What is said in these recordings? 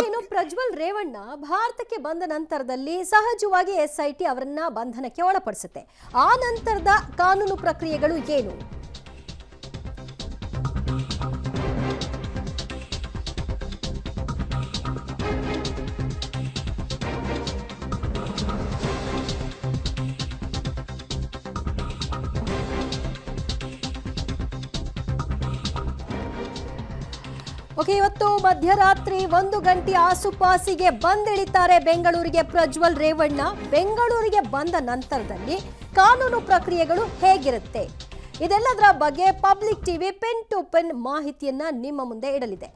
ಇನ್ನು ಪ್ರಜ್ವಲ್ ರೇವಣ್ಣ ಭಾರತಕ್ಕೆ ಬಂದ ನಂತರದಲ್ಲಿ ಸಹಜವಾಗಿ SIT ಅವರನ್ನ ಬಂಧನಕ್ಕೆ ಒಳಪಡಿಸುತ್ತೆ. ಆ ನಂತರದ ಕಾನೂನು ಪ್ರಕ್ರಿಯೆಗಳು ಏನು? ಓಕೆ, ಇವತ್ತು ಮಧ್ಯರಾತ್ರಿ 1 ಗಂಟೆ ಆಸುಪಾಸಿಗೆ ಬಂದಿಳಿತಾರೆ ಬೆಂಗಳೂರಿಗೆ ಪ್ರಜ್ವಲ್ ರೇವಣ್ಣ. ಬೆಂಗಳೂರಿಗೆ ಬಂದ ನಂತರದಲ್ಲಿ ಕಾನೂನು ಪ್ರಕ್ರಿಯೆಗಳು ಹೇಗಿರುತ್ತೆ ಇದೆಲ್ಲದರ ಬಗ್ಗೆ public TV pen to pen ಮಾಹಿತಿಯನ್ನ ನಿಮ್ಮ ಮುಂದೆ ಇಡಲಿದೆ.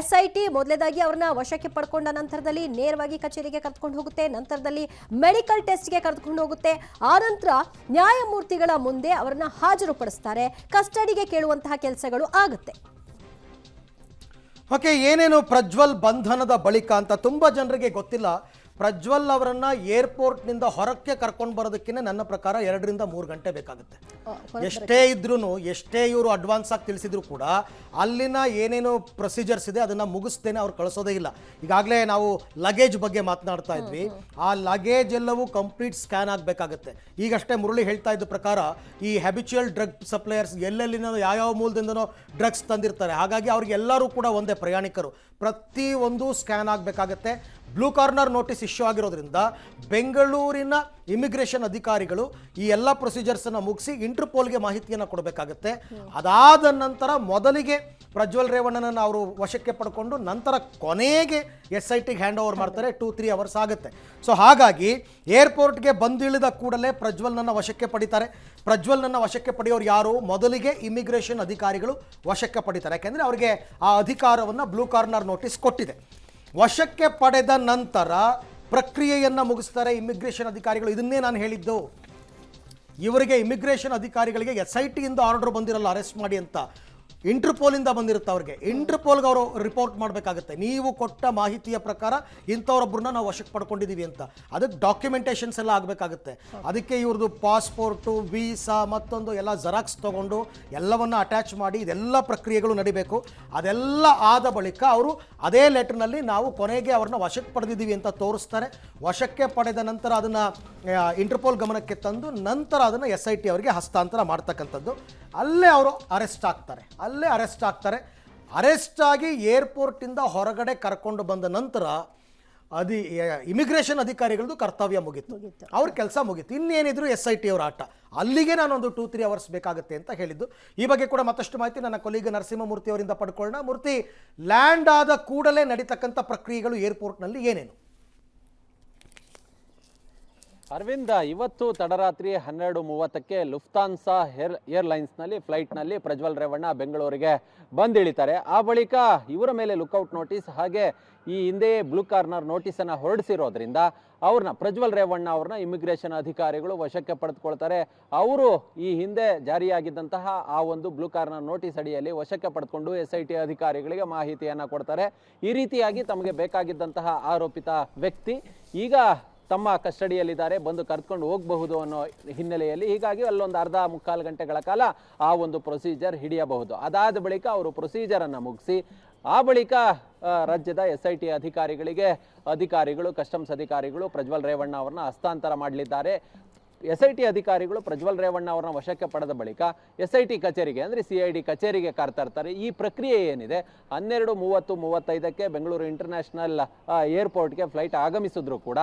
SIT ಮೊದಲೇದಾಗಿ ಅವ್ರನ್ನ ವಶಕ್ಕೆ ಪಡ್ಕೊಂಡ ನಂತರದಲ್ಲಿ ನೇರವಾಗಿ ಕಚೇರಿಗೆ ಕರೆದುಕೊಂಡು ಹೋಗುತ್ತೆ. ನಂತರದಲ್ಲಿ ಮೆಡಿಕಲ್ ಟೆಸ್ಟ್ಗೆ ಕರೆದುಕೊಂಡು ಹೋಗುತ್ತೆ. ಆ ನಂತರ ನ್ಯಾಯಮೂರ್ತಿಗಳ ಮುಂದೆ ಅವರನ್ನ ಹಾಜರುಪಡಿಸ್ತಾರೆ. ಕಸ್ಟಡಿಗೆ ಕೇಳುವಂತಹ ಕೆಲಸಗಳು ಆಗುತ್ತೆ. ಓಕೆ, ಏನೇನು ಪ್ರಜ್ವಲ್ ಬಂಧನದ ಬಳಿಕ ಅಂತ ತುಂಬ ಜನರಿಗೆ ಗೊತ್ತಿಲ್ಲ. ಪ್ರಜ್ವಲ್ ಅವರನ್ನ ಏರ್ಪೋರ್ಟ್ನಿಂದ ಹೊರಕ್ಕೆ ಕರ್ಕೊಂಡು ಬರೋದಕ್ಕೆ ನನ್ನ ಪ್ರಕಾರ 2 ರಿಂದ 3 ಗಂಟೆ ಬೇಕಾಗುತ್ತೆ. ಎಷ್ಟೇ ಇದ್ರೂ, ಎಷ್ಟೇ ಇವರು ಅಡ್ವಾನ್ಸ್ ಆಗಿ ತಿಳಿಸಿದ್ರು ಕೂಡ ಅಲ್ಲಿನ ಏನೇನು ಪ್ರೊಸೀಜರ್ಸ್ ಇದೆ ಅದನ್ನು ಮುಗಿಸ್ತೇನೆ ಅವ್ರು ಕಳಿಸೋದೇ ಇಲ್ಲ. ಈಗಾಗಲೇ ನಾವು ಲಗೇಜ್ ಬಗ್ಗೆ ಮಾತನಾಡ್ತಾ ಇದ್ವಿ. ಆ ಲಗೇಜ್ ಎಲ್ಲವೂ ಕಂಪ್ಲೀಟ್ ಸ್ಕ್ಯಾನ್ ಆಗಬೇಕಾಗುತ್ತೆ. ಈಗಷ್ಟೇ ಮುರಳಿ ಹೇಳ್ತಾ ಇದ್ದ ಪ್ರಕಾರ ಈ ಹ್ಯಾಬಿಚುಯಲ್ ಡ್ರಗ್ ಸಪ್ಲೈಯರ್ಸ್ ಎಲ್ಲೆಲ್ಲಿನೋ ಯಾವ್ಯಾವ ಮೂಲದಿಂದನೋ ಡ್ರಗ್ಸ್ ತಂದಿರ್ತಾರೆ. ಹಾಗಾಗಿ ಅವ್ರಿಗೆಲ್ಲರೂ ಕೂಡ ಒಂದೇ ಪ್ರಯಾಣಿಕರು. ಪ್ರತಿಯೊಂದು ಸ್ಕ್ಯಾನ್ ಆಗಬೇಕಾಗತ್ತೆ. ಬ್ಲೂ ಕಾರ್ನರ್ ನೋಟಿಸ್ ಇಶ್ಯೂ ಆಗಿರೋದ್ರಿಂದ ಬೆಂಗಳೂರಿನ ಇಮಿಗ್ರೇಷನ್ ಅಧಿಕಾರಿಗಳು ಈ ಎಲ್ಲ ಪ್ರೊಸೀಜರ್ಸನ್ನು ಮುಗಿಸಿ ಇಂಟರ್ಪೋಲ್ಗೆ ಮಾಹಿತಿಯನ್ನು ಕೊಡಬೇಕಾಗತ್ತೆ. ಅದಾದ ನಂತರ ಮೊದಲಿಗೆ ಪ್ರಜ್ವಲ್ ರೇವಣ್ಣನನ್ನು ಅವರು ವಶಕ್ಕೆ ಪಡ್ಕೊಂಡು ನಂತರ ಕೊನೆಗೆ SITಗೆ ಹ್ಯಾಂಡ್ ಓವರ್ ಮಾಡ್ತಾರೆ. 2-3 ಅವರ್ಸ್ ಆಗುತ್ತೆ. ಸೊ ಹಾಗಾಗಿ ಏರ್ಪೋರ್ಟ್ಗೆ ಬಂದಿಳಿದ ಕೂಡಲೇ ಪ್ರಜ್ವಲ್ನನ್ನು ವಶಕ್ಕೆ ಪಡಿತಾರೆ. ಪ್ರಜ್ವಲ್ನನ್ನು ವಶಕ್ಕೆ ಪಡೆಯೋರು ಯಾರು? ಮೊದಲಿಗೆ ಇಮಿಗ್ರೇಷನ್ ಅಧಿಕಾರಿಗಳು ವಶಕ್ಕೆ ಪಡಿತಾರೆ. ಯಾಕೆಂದರೆ ಅವರಿಗೆ ಆ ಅಧಿಕಾರವನ್ನು ಬ್ಲೂ ಕಾರ್ನರ್ ನೋಟಿಸ್ ಕೊಟ್ಟಿದೆ. ವಶಕ್ಕೆ ಪಡೆದ ನಂತರ ಪ್ರಕ್ರಿಯೆಯನ್ನು ಮುಗಿಸ್ತಾರೆ ಇಮಿಗ್ರೇಷನ್ ಅಧಿಕಾರಿಗಳು. ಇದನ್ನೇ ನಾನು ಹೇಳಿದ್ದು. ಇವರಿಗೆ ಇಮಿಗ್ರೇಷನ್ ಅಧಿಕಾರಿಗಳಿಗೆ SITಯಿಂದ ಆರ್ಡರ್ ಬಂದಿರಲ್ಲ ಅರೆಸ್ಟ್ ಮಾಡಿ ಅಂತ, ಇಂಟರ್ಪೋಲಿಂದ ಬಂದಿರುತ್ತೆ. ಅವ್ರಿಗೆ ಇಂಟರ್ಪೋಲ್ಗೆ ಅವರು ರಿಪೋರ್ಟ್ ಮಾಡಬೇಕಾಗುತ್ತೆ. ನೀವು ಕೊಟ್ಟ ಮಾಹಿತಿಯ ಪ್ರಕಾರ ಇಂಥವ್ರೊಬ್ಬರನ್ನ ನಾವು ವಶಕ್ಕೆ ಪಡ್ಕೊಂಡಿದ್ದೀವಿ ಅಂತ. ಅದಕ್ಕೆ ಡಾಕ್ಯುಮೆಂಟೇಷನ್ಸ್ ಎಲ್ಲ ಆಗಬೇಕಾಗುತ್ತೆ. ಅದಕ್ಕೆ ಇವ್ರದ್ದು ಪಾಸ್ಪೋರ್ಟು, ವೀಸಾ, ಮತ್ತೊಂದು ಎಲ್ಲ ಜೆರಾಕ್ಸ್ ತೊಗೊಂಡು ಎಲ್ಲವನ್ನು ಅಟ್ಯಾಚ್ ಮಾಡಿ ಇದೆಲ್ಲ ಪ್ರಕ್ರಿಯೆಗಳು ನಡಿಬೇಕು. ಅದೆಲ್ಲ ಆದ ಬಳಿಕ ಅವರು ಅದೇ ಲೆಟರ್ನಲ್ಲಿ ನಾವು ಕೊನೆಗೆ ಅವ್ರನ್ನ ವಶಕ್ಕೆ ಪಡೆದಿದ್ದೀವಿ ಅಂತ ತೋರಿಸ್ತಾರೆ. ವಶಕ್ಕೆ ಪಡೆದ ನಂತರ ಅದನ್ನು ಇಂಟರ್ಪೋಲ್ ಗಮನಕ್ಕೆ ತಂದು ನಂತರ ಅದನ್ನು SIT ಅವರಿಗೆ ಹಸ್ತಾಂತರ ಮಾಡ್ತಕ್ಕಂಥದ್ದು. ಅಲ್ಲೇ ಅವರು ಅರೆಸ್ಟ್ ಆಗ್ತಾರೆ. ಅರೆಸ್ಟ್ ಆಗಿ ಏರ್ಪೋರ್ಟಿಂದ ಹೊರಗಡೆ ಕರ್ಕೊಂಡು ಬಂದ ನಂತರ ಇಮಿಗ್ರೇಷನ್ ಅಧಿಕಾರಿಗಳದ್ದು ಕರ್ತವ್ಯ ಮುಗೀತು, ಅವ್ರ ಕೆಲಸ ಮುಗೀತು. ಇನ್ನೇನಿದ್ರು SIT ಅವರ ಆಟ. ಅಲ್ಲಿಗೆ ನಾನೊಂದು 2-3 ಅವರ್ಸ್ ಬೇಕಾಗುತ್ತೆ ಅಂತ ಹೇಳಿದ್ದು. ಈ ಬಗ್ಗೆ ಕೂಡ ಮತ್ತಷ್ಟು ಮಾಹಿತಿ ನನ್ನ ಕೊಲೀಗ ನರಸಿಂಹಮೂರ್ತಿ ಅವರಿಂದ ಪಡ್ಕೊಳ್ಳೋಣ. ಮೂರ್ತಿ, ಲ್ಯಾಂಡ್ ಆದ ಕೂಡಲೇ ನಡೀತಕ್ಕಂಥ ಪ್ರಕ್ರಿಯೆಗಳು ಏರ್ಪೋರ್ಟ್ನಲ್ಲಿ ಏನೇನು? ಅರವಿಂದ, ಇವತ್ತು ತಡರಾತ್ರಿ 12:30ಕ್ಕೆ ಲುಫ್ತಾನ್ಸಾ ಏರ್ಲೈನ್ಸ್ನಲ್ಲಿ ಫ್ಲೈಟ್ನಲ್ಲಿ ಪ್ರಜ್ವಲ್ ರೇವಣ್ಣ ಬೆಂಗಳೂರಿಗೆ ಬಂದಿಳಿತಾರೆ. ಆ ಬಳಿಕ ಇವರ ಮೇಲೆ ಲುಕ್ಔಟ್ ನೋಟಿಸ್ ಹಾಗೆ ಈ ಹಿಂದೆ ಬ್ಲೂ ಕಾರ್ನರ್ ನೋಟಿಸನ್ನು ಹೊರಡಿಸಿರೋದ್ರಿಂದ ಪ್ರಜ್ವಲ್ ರೇವಣ್ಣ ಅವ್ರನ್ನ ಇಮಿಗ್ರೇಷನ್ ಅಧಿಕಾರಿಗಳು ವಶಕ್ಕೆ ಪಡೆದುಕೊಳ್ತಾರೆ. ಅವರು ಈ ಹಿಂದೆ ಜಾರಿಯಾಗಿದ್ದಂತಹ ಆ ಒಂದು ಬ್ಲೂ ಕಾರ್ನರ್ ನೋಟಿಸ್ ಅಡಿಯಲ್ಲಿ ವಶಕ್ಕೆ ಪಡೆದುಕೊಂಡು SIT ಅಧಿಕಾರಿಗಳಿಗೆ ಮಾಹಿತಿಯನ್ನು ಕೊಡ್ತಾರೆ. ಈ ರೀತಿಯಾಗಿ ತಮಗೆ ಬೇಕಾಗಿದ್ದಂತಹ ಆರೋಪಿತ ವ್ಯಕ್ತಿ ಈಗ ತಮ್ಮ ಕಸ್ಟಡಿಯಲ್ಲಿದ್ದಾರೆ, ಬಂದು ಕರೆದುಕೊಂಡು ಹೋಗಬಹುದು ಅನ್ನೋ ಹಿನ್ನೆಲೆಯಲ್ಲಿ ಹೀಗಾಗಿ ಅಲ್ಲೊಂದು 1/2-3 ಗಂಟೆಗಳ ಕಾಲ ಆ ಒಂದು ಪ್ರೊಸೀಜರ್ ಹಿಡಿಯಬಹುದು. ಅದಾದ ಬಳಿಕ ಅವರು ಪ್ರೊಸೀಜರನ್ನು ಮುಗಿಸಿ ಆ ಬಳಿಕ ರಾಜ್ಯದ SIT ಅಧಿಕಾರಿಗಳು ಕಸ್ಟಮ್ಸ್ ಅಧಿಕಾರಿಗಳು ಪ್ರಜ್ವಲ್ ರೇವಣ್ಣ ಅವ್ರನ್ನ ಹಸ್ತಾಂತರ ಮಾಡಲಿದ್ದಾರೆ. SIT ಅಧಿಕಾರಿಗಳು ಪ್ರಜ್ವಲ್ ರೇವಣ್ಣ ಅವ್ರನ್ನ ವಶಕ್ಕೆ ಪಡೆದ ಬಳಿಕ SIT ಕಚೇರಿಗೆ ಅಂದರೆ CID ಕಚೇರಿಗೆ ಕರೆತರ್ತಾರೆ. ಈ ಪ್ರಕ್ರಿಯೆ ಏನಿದೆ 12:30-35ಕ್ಕೆ ಬೆಂಗಳೂರು ಇಂಟರ್ನ್ಯಾಷನಲ್ ಏರ್ಪೋರ್ಟ್ಗೆ ಫ್ಲೈಟ್ ಆಗಮಿಸಿದ್ರು ಕೂಡ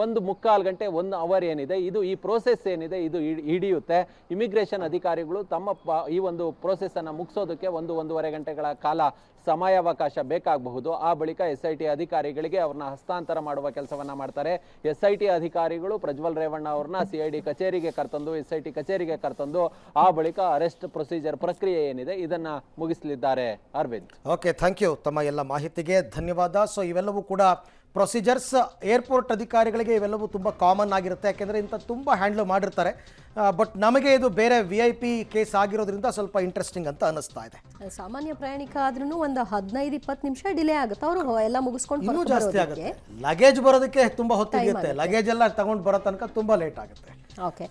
1/4 ಗಂಟೆ 1 ಅವರ್ ಏನಿದೆ ಈ ಪ್ರೋಸೆಸ್ ಏನಿದೆ ಇದು ಹಿಡಿಯುತ್ತೆ. ಇಮಿಗ್ರೇಷನ್ ಅಧಿಕಾರಿಗಳು ತಮ್ಮ ಈ ಒಂದು ಪ್ರೋಸೆಸ್ಸನ್ನು ಮುಗಿಸೋದಕ್ಕೆ 1-1.5 ಗಂಟೆಗಳ ಕಾಲ ಸಮಯಾವಕಾಶ ಬೇಕಾಗಬಹುದು. ಆ ಬಳಿಕ SIT ಅಧಿಕಾರಿಗಳಿಗೆ ಅವ್ರನ್ನ ಹಸ್ತಾಂತರ ಮಾಡುವ ಕೆಲಸವನ್ನ ಮಾಡ್ತಾರೆ. SIT ಅಧಿಕಾರಿಗಳು ಪ್ರಜ್ವಲ್ ರೇವಣ್ಣ ಅವ್ರನ್ನ CID ಕಚೇರಿಗೆ ಕರೆತಂದು SIT ಕಚೇರಿಗೆ ಕರೆತಂದು ಆ ಬಳಿಕ ಅರೆಸ್ಟ್ ಪ್ರೊಸೀಜರ್ ಪ್ರಕ್ರಿಯೆ ಏನಿದೆ ಇದನ್ನ ಮುಗಿಸಲಿದ್ದಾರೆ. Arvind, okay, thank you. ತಮ್ಮ ಎಲ್ಲ ಮಾಹಿತಿಗೆ ಧನ್ಯವಾದ. ಸೊ ಇವೆಲ್ಲವೂ ಕೂಡ ಪ್ರೊಸೀಜರ್ಸ್ ಏರ್ಪೋರ್ಟ್ ಅಧಿಕಾರಿಗಳಿಗೆ ಇವೆಲ್ಲವೂ ತುಂಬ ಕಾಮನ್ ಆಗಿರುತ್ತೆ. ಯಾಕೆಂದರೆ ಇಂಥ ತುಂಬ ಹ್ಯಾಂಡ್ಲ್ ಮಾಡಿರ್ತಾರೆ. ಬಟ್ ನಮಗೆ ಇದು ಬೇರೆ VIP ಕೇಸ್ ಆಗಿರೋದ್ರಿಂದ ಸ್ವಲ್ಪ ಇಂಟ್ರೆಸ್ಟಿಂಗ್ ಅಂತ ಅನ್ನಿಸ್ತಾ ಇದೆ. ಸಾಮಾನ್ಯ ಪ್ರಯಾಣಿಕ ಆದ್ರೂ ಒಂದು 15-20 ನಿಮಿಷ ಡಿಲೇ ಆಗುತ್ತೆ. ಅವರು ಎಲ್ಲ ಮುಗಿಸ್ಕೊಂಡು ಇನ್ನೂ ಜಾಸ್ತಿ ಆಗುತ್ತೆ. ಲಗೇಜ್ ಬರೋದಕ್ಕೆ ತುಂಬ ಹೊತ್ತು ಹಿಡಿಯುತ್ತೆ. ಲಗೇಜ್ ಎಲ್ಲ ತಗೊಂಡು ಬರೋ ತನಕ ತುಂಬ ಲೇಟ್ ಆಗುತ್ತೆ. ಓಕೆ.